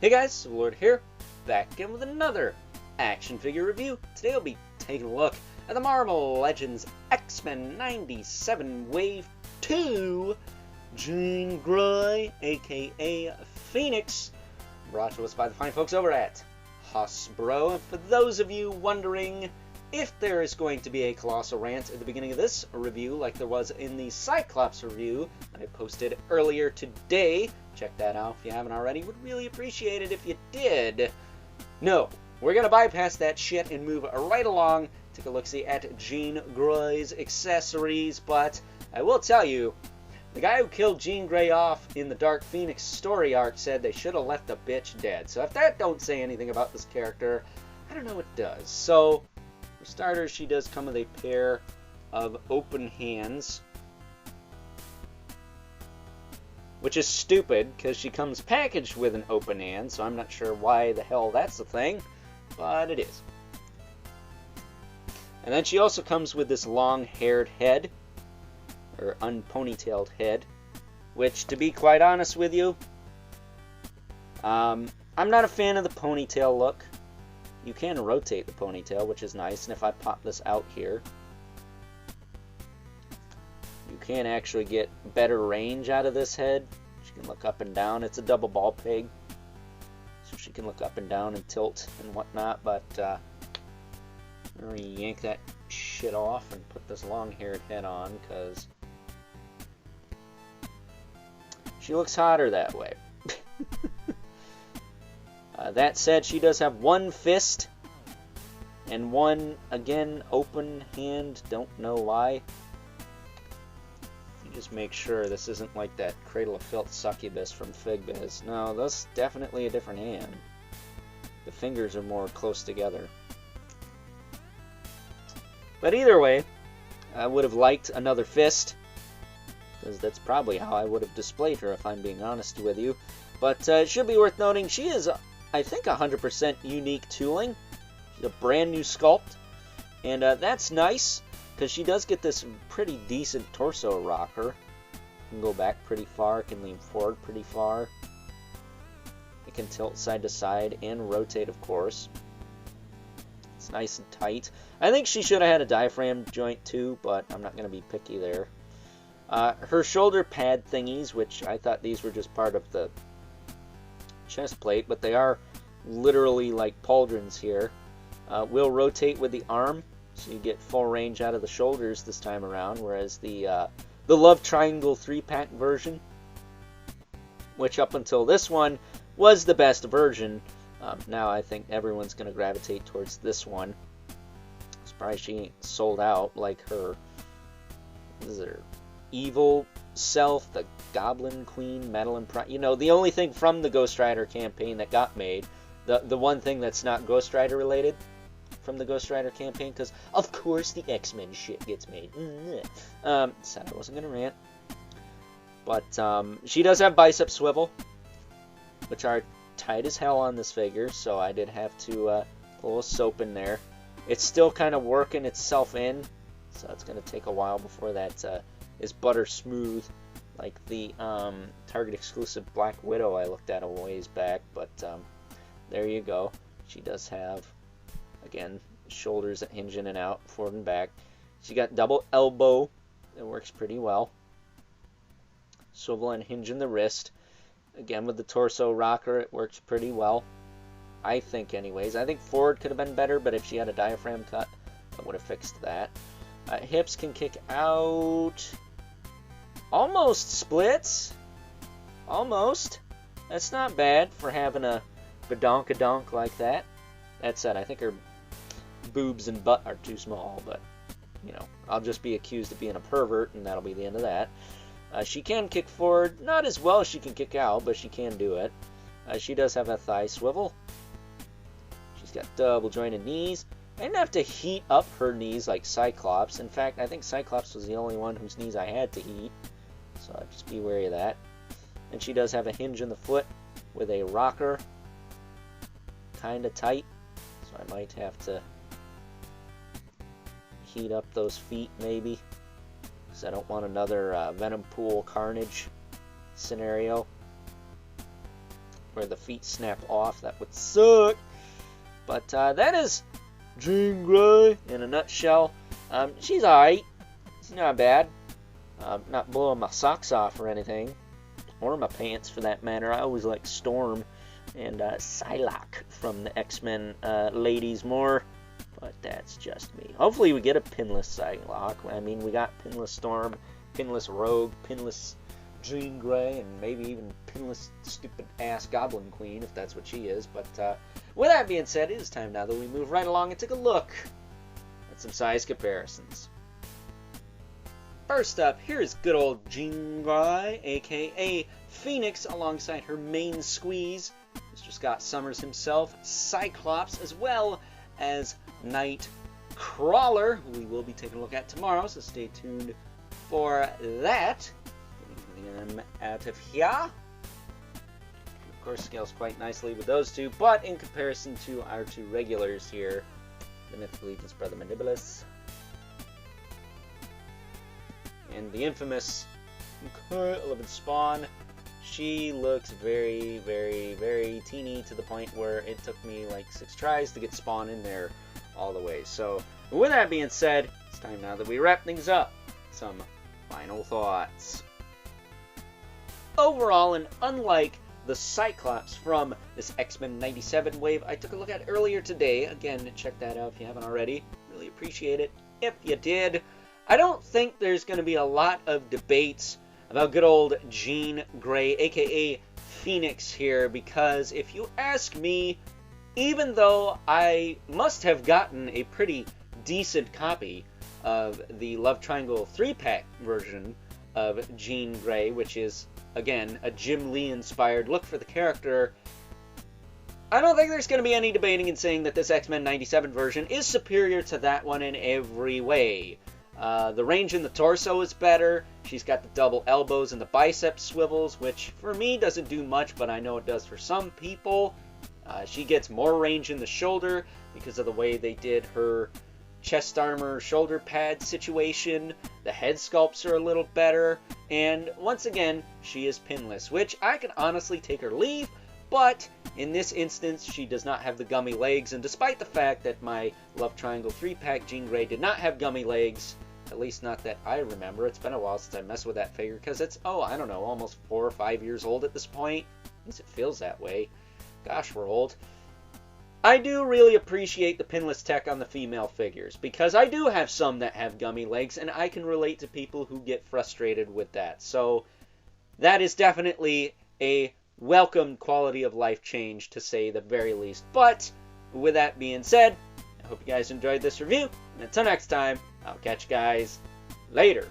Hey guys, Lord here, back again with another action figure review. Today I'll be taking a look at the Marvel Legends X-Men 97 Wave 2 Jean Grey, aka Phoenix, brought to us by the fine folks over at Hasbro. And for those of you wondering if there is going to be a colossal rant at the beginning of this review like there was in the Cyclops review that I posted earlier today, check that out if you haven't already. Would really appreciate it if you did. No, we're going to bypass that shit and move right along. Take a look-see at Jean Grey's accessories, but I will tell you, the guy who killed Jean Grey off in the Dark Phoenix story arc said they should have left the bitch dead. So if that don't say anything about this character, I don't know what does. So, for starters, she does come with a pair of open hands, which is stupid because she comes packaged with an open hand, so I'm not sure why the hell that's a thing, but it is. And then she also comes with this long-haired head, or unponytailed head, which, to be quite honest with you, I'm not a fan of the ponytail look. You can rotate the ponytail, which is nice, and if I pop this out here, you can actually get better range out of this head. She can look up and down. It's a double ball peg, so she can look up and down and tilt and whatnot, but I'm going to yank that shit off and put this long-haired head on, because she looks hotter that way. That said, she does have one fist and one, again, open hand. Don't know why. You just make sure this isn't like that Cradle of Filth succubus from Figbiz. No, that's definitely a different hand. The fingers are more close together. But either way, I would have liked another fist, because that's probably how I would have displayed her, if I'm being honest with you. But it should be worth noting, she is, I think, 100% unique tooling. She's a brand new sculpt, and that's nice, because she does get this pretty decent torso rocker. Can go back pretty far, can lean forward pretty far. It can tilt side to side and rotate, of course. It's nice and tight. I think she should have had a diaphragm joint too, but I'm not going to be picky there. Her shoulder pad thingies, which I thought these were just part of the chest plate, but they are literally like pauldrons here, will rotate with the arm, so you get full range out of the shoulders this time around, whereas the Love Triangle 3-pack version, which up until this one was the best version, now I think everyone's going to gravitate towards this one. Surprised she ain't sold out like her, what is it, her evil self, the Goblin Queen, Madeline Prime. You know, the only thing from the Ghost Rider campaign that got made, the one thing that's not Ghost Rider related from the Ghost Rider campaign, because of course the X-Men shit gets made. Said I wasn't going to rant. But she does have bicep swivel, which are tight as hell on this figure, so I did have to put a little soap in there. It's still kind of working itself in, so it's going to take a while before that is butter smooth, like the Target exclusive Black Widow I looked at a ways back. But there you go. She does have, again, shoulders that hinge in and out, forward and back. She got double elbow. It works pretty well. Swivel and hinge in the wrist. Again, with the torso rocker, it works pretty well. I think, anyways. I think forward could have been better, but if she had a diaphragm cut, I would have fixed that. Hips can kick out. Almost splits. Almost. That's not bad for having a badonkadonk like that. That said, I think her boobs and butt are too small, but, you know, I'll just be accused of being a pervert, and that'll be the end of that. She can kick forward, not as well as she can kick out, but she can do it. She does have a thigh swivel. She's got double jointed knees. I didn't have to heat up her knees like Cyclops. In fact, I think Cyclops was the only one whose knees I had to heat, so I'd just be wary of that. And she does have a hinge in the foot with a rocker, kind of tight, so I might have to heat up those feet maybe, because I don't want another Venom Pool Carnage scenario. where the feet snap off. That would suck. But that is Jean Grey in a nutshell. She's alright. She's not bad. Not blowing my socks off or anything. Or my pants, for that matter. I always like Storm and Psylocke from the X-Men ladies more. But that's just me. Hopefully we get a pinless Psylocke. I mean, we got pinless Storm, pinless Rogue, pinless Jean Grey, and maybe even pinless stupid-ass Goblin Queen, if that's what she is. But with that being said, it is time now that we move right along and take a look at some size comparisons. First up, here's good old Jean Grey, aka Phoenix, alongside her main squeeze, Mr. Scott Summers himself, Cyclops, as well as Nightcrawler, who we will be taking a look at tomorrow, so stay tuned for that. Getting them out of here. Of course, scales quite nicely with those two, but in comparison to our two regulars here, the Mythical Legion's Brother Mandibulus and the infamous Current 11 Spawn, she looks very, very, very teeny, to the point where it took me like 6 tries to get Spawn in there all the way. So, with that being said, it's time now that we wrap things up. Some final thoughts. Overall, and unlike the Cyclops from this X-Men 97 wave I took a look at earlier today, again, check that out if you haven't already. Really appreciate it if you did. I don't think there's going to be a lot of debates about good old Jean Grey, aka Phoenix here, because if you ask me, even though I must have gotten a pretty decent copy of the Love Triangle 3-pack version of Jean Grey, which is, again, a Jim Lee-inspired look for the character, I don't think there's going to be any debating in saying that this X-Men 97 version is superior to that one in every way. The range in the torso is better. She's got the double elbows and the bicep swivels, which for me doesn't do much, but I know it does for some people. She gets more range in the shoulder because of the way they did her chest armor shoulder pad situation. The head sculpts are a little better, and once again, she is pinless, which I can honestly take or leave, but in this instance, she does not have the gummy legs, and despite the fact that my Love Triangle 3-pack Jean Grey did not have gummy legs, at least not that I remember. It's been a while since I messed with that figure, because it's, I don't know, almost 4 or 5 years old at this point. At least it feels that way. Gosh, we're old. I do really appreciate the pinless tech on the female figures, because I do have some that have gummy legs, and I can relate to people who get frustrated with that. So that is definitely a welcome quality of life change, to say the very least. But with that being said, I hope you guys enjoyed this review, and until next time, I'll catch you guys later.